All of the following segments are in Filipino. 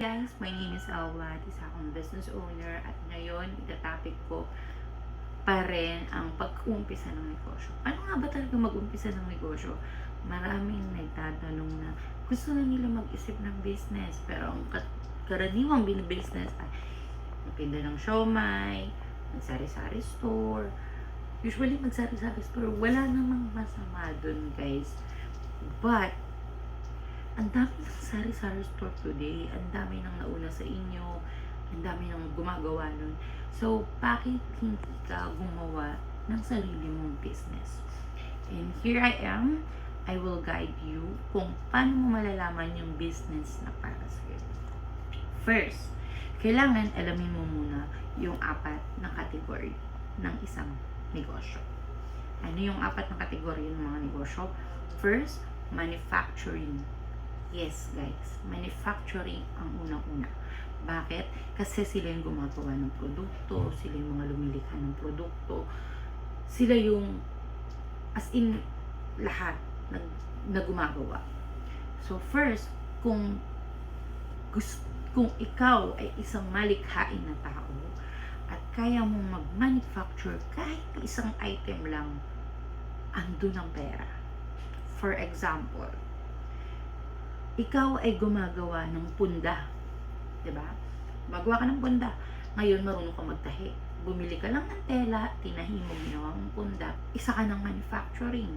Guys, my name is Alwa, isa akong business owner at ngayon itatopic ko pa rin ang pag-uumpisa ng negosyo. Ano nga ba talaga mag-umpisa ng negosyo? Maraming nagtatanong na gusto na nila mag-isip ng business pero ang karaniwang binibusiness ay magtinda ng siomai, magsari-sari store. Usually magsari-sari store, wala namang masama dun guys. But ang dami ng sari-sari store today, ang dami nang nauna sa inyo, ang dami nang gumagawa nun. So, bakit hindi ka gumawa ng sarili mong business? And here I am, I will guide you kung paano mo malalaman yung business na para sa'yo. First, kailangan alamin mo muna yung 4 na category ng isang negosyo. Ano yung 4 na category ng mga negosyo? First, manufacturing. Yes, guys. Manufacturing ang unang-una. Bakit? Kasi sila yung gumagawa ng produkto, sila yung mga lumilikha ng produkto, sila yung as in lahat na gumagawa. So first, kung ikaw ay isang malikhain na tao at kaya mong mag-manufacture kahit isang item lang, andun ang pera. For example, ikaw ay gumagawa ng punda. Diba? Magawa ka ng punda. Ngayon, marunong ka magtahi. Bumili ka lang ng tela, tinahi mo, ginawa mong punda. Isa ka ng manufacturing.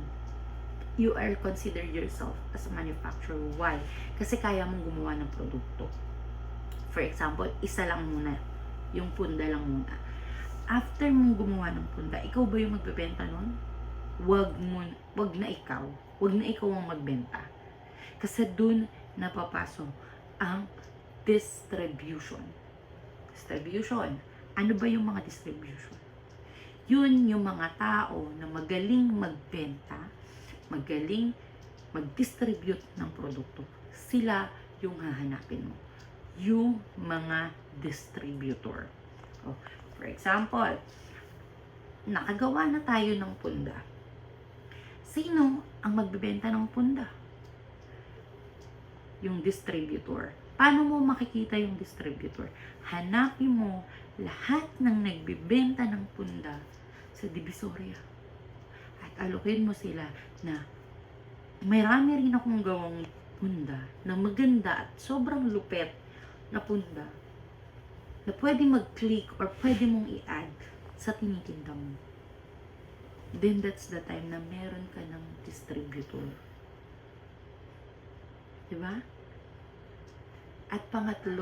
You are consider yourself as a manufacturer. Why? Kasi kaya mong gumawa ng produkto. For example, isa lang muna. Yung punda lang muna. After mong gumawa ng punda, ikaw ba yung magbebenta nun? Wag na ikaw. Wag na ikaw ang magbenta. Kasi dun napapasok ang distribution. Distribution. Ano ba yung mga distribution? Yun yung mga tao na magaling magbenta, magaling mag-distribute ng produkto. Sila yung hahanapin mo. Yung mga distributor. Oh, for example, nakagawa na tayo ng punda. Sino ang magbebenta ng punda? Yung distributor. Paano mo makikita yung distributor? Hanapin mo lahat ng nagbibenta ng punda sa Divisoria. At alokin mo sila na marami rin akong gawang punda na maganda at sobrang lupet na punda na pwede mag-click or pwede mong i-add sa tinitinda mo. Then that's the time na meron ka ng distributor. Diba? At pangatlo,